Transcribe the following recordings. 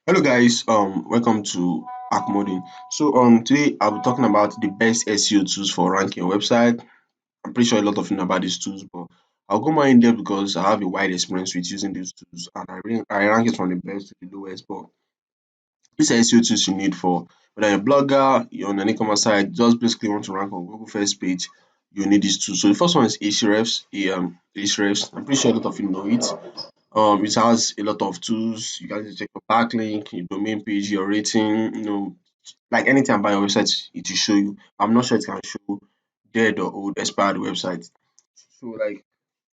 Hello guys, welcome to Akmodin. Today I'll be talking about the best SEO tools for ranking your website. I'm pretty sure a lot of you know about these tools, but I'll go more in depth because I have a wide experience with using these tools and I rank it from the best to the lowest. But these are SEO tools you need for whether you're a blogger, you're on an e-commerce site, just basically want to rank on Google first page, you need these tools. So the first one is ahrefs. Ahrefs. I'm pretty sure a lot of you know it. It has a lot of tools. You can check your backlink, your domain page, your rating, like anything about your website, it will show you. I'm not sure it can show dead or old expired website. So like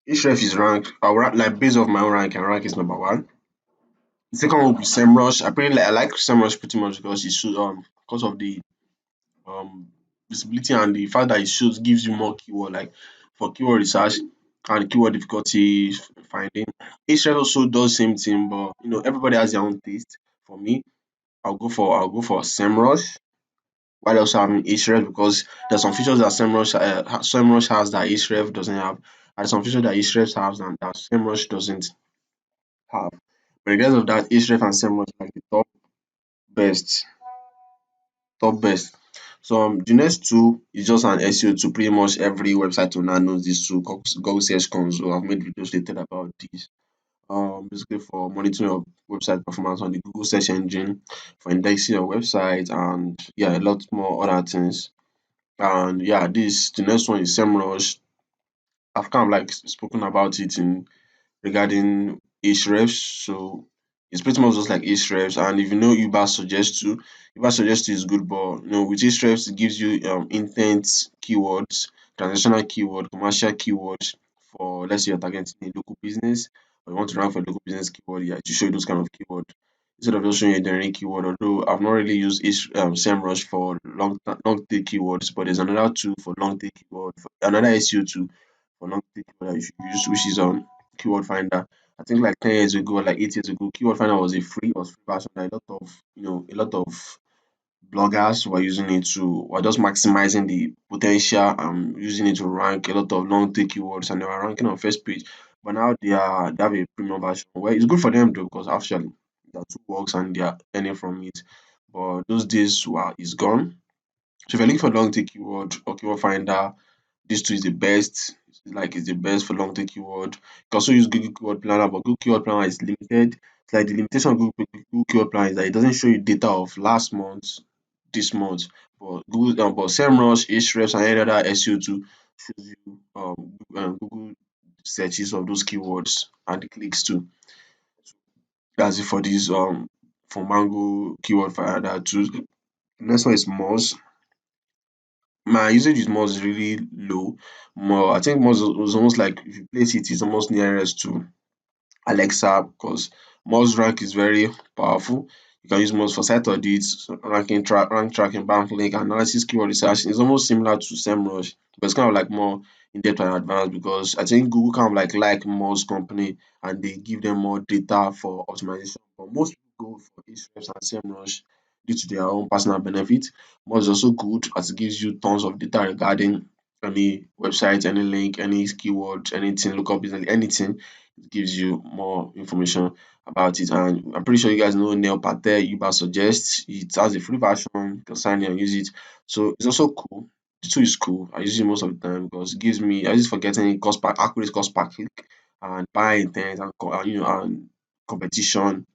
each ref is ranked, like based off my own rank and rank is number one. The second one will be SEMrush. I like SEMrush pretty much because it shows because of the um visibility and the fact that it shows gives you more keyword like for keyword research and keyword difficulty finding. Ahrefs also does same thing, but everybody has their own taste. For me, I'll go for SEMrush while also having Ahrefs because there's some features that SEMrush has that Ahrefs doesn't have, and some features that Ahrefs has and that SEMrush doesn't have. But regardless of that, Ahrefs and SEMrush are like the best, top best. The next tool is just an SEO tool. Pretty much every website owner knows this tool called Google Search Console. I've made videos later about this. Basically for monitoring of website performance on the Google search engine, for indexing your website, and yeah, a lot more other things. And yeah, this the next one is SEMrush. I've kind of like spoken about it in regarding ahrefs. So it's pretty much just like ahrefs. And if you know Uber suggest to is good, but with ahrefs it gives you intent keywords, transactional keyword, commercial keywords for, let's say you're targeting a local business or you want to rank for a local business keyword, yeah, to show you those kind of keyword instead of just showing you a generic keyword. Although I've not really used SEMrush for long tail keywords, but there's another tool for long tail keyword, another SEO tool for long tail keyword that you should use, which is on Keyword Finder. I think like 10 years ago, like 8 years ago, Keyword Finder was free version. A lot of bloggers were using it to were just maximizing the potential and using it to rank a lot of long tail keywords, and they were ranking on first page. But now they have a premium version where it's good for them though because actually their tool works and they are earning from it. But those days were is gone. So if you're looking for long tail keyword or keyword finder, this tool is the best. It's the best for long tail keyword. You can also use Google Keyword Planner, but Google Keyword Planner is limited. It's like the limitation of Google Keyword Planner is that it doesn't show you data of last month, this month. But SEMrush, Ahrefs, and any other SEO tool shows you Google searches of those keywords and the clicks too. That's it for this for Mango Keyword Finder tools. Next one is Moz. My usage with Moz is really low. More, I think Moz was almost like if you place it, it's almost nearest to Alexa because Moz rank is very powerful. You can use Moz for site audits, rank tracking, backlink, analysis, keyword research. It's almost similar to SEMrush, but it's kind of like more in depth and advanced because I think Google kind of like Moz company and they give them more data for optimization. But most people go for Ahrefs and SEMrush due to their own personal benefit. Moz is also good as it gives you tons of data regarding any website, any link, any keyword, anything, local business, anything. It gives you more information about it. And I'm pretty sure you guys know Neil Patel, Uber suggests it has a free version, you can sign in and use it. So it's also cool. The tool is cool. I use it most of the time because it gives me I use it for getting accurate cost per click and buy intent and and competition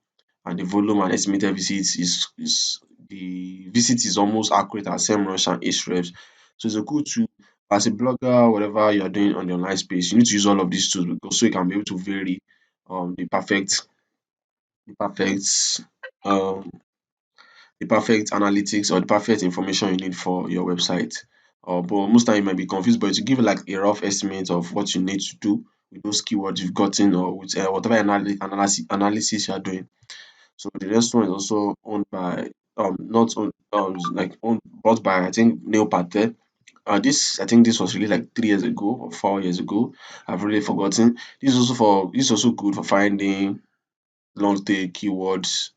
and the volume and estimated visits is the visit is almost accurate as SEMrush and Ahrefs. So it's a cool tool. As a blogger, whatever you're doing on the online space, you need to use all of these tools because so you can be able to vary the perfect um the perfect analytics or the perfect information you need for your website. But most time you might be confused, but to give you like a rough estimate of what you need to do with those keywords you've gotten or with whatever analysis you are doing. So the next one is also owned by not owned like owned bought by I think Neil Patel. This I think this was really like 3 years ago or 4 years ago. I've really forgotten. This is also good for finding long tail keywords.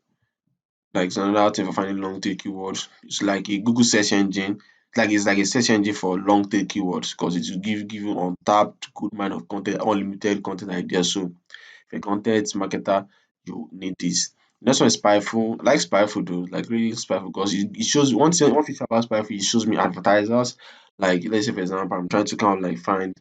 Like it's another thing for finding long tail keywords. It's like a Google search engine. It's like a search engine for long tail keywords because it will give you untapped good amount of content, unlimited content ideas. So if you're a content marketer, you need this. Next one is Spyful. I like Spyful though, like really Spyful because it shows one feature about Spyful, it shows me advertisers. Like let's say for example, I'm trying to kind of like find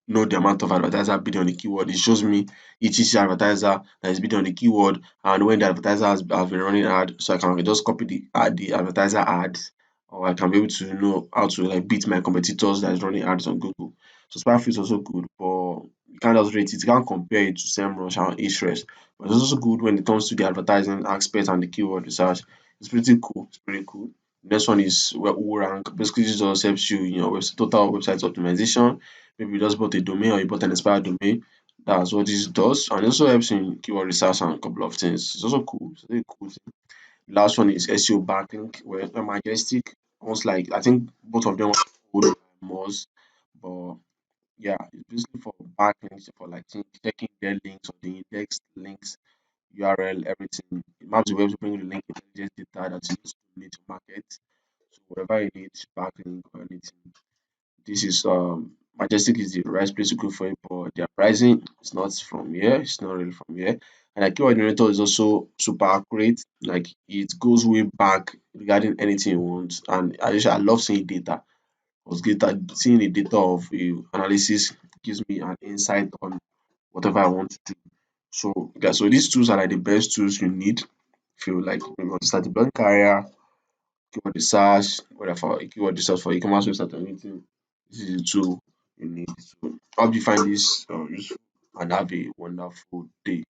know the amount of advertiser bidding on the keyword. It shows me each advertiser that is bidding on the keyword and when the advertiser has been running ad, so I can just copy the advertiser ads, or I can be able to know how to like beat my competitors that is running ads on Google. So Sparkful is also good, but you can't just rate it. You can't compare it to SEMrush and ahrefs. But it's also good when it comes to the advertising aspect and the keyword research. It's pretty cool. It's pretty cool. Next one is rank. Basically, this just helps you in your total website optimization. Maybe you just bought a domain or you bought an expired domain. That's what this does. And it also helps in keyword research and a couple of things. It's also cool. It's a really cool thing. The last one is SEO backlink, where Majestic, almost like I think both of them are good most, but yeah, it's basically for backlinks for like checking their links or the index links, URL, everything. It maps the web to bring you the link intelligence data that you need to market. So whatever you need, backlink or anything, this is Majestic is the right place to go for it, but their pricing is not from here, it's not really from here. And like keyword generator is also super accurate, like it goes way back regarding anything you want. And I love seeing data because data seeing the data of a analysis gives me an insight on whatever I want to do. So yeah, so these tools are like the best tools you need if you like maybe want to start a blog career, keyword research, whether for keyword research for e-commerce website or anything. This is the tool you need. So I hope you find this useful and have a wonderful day.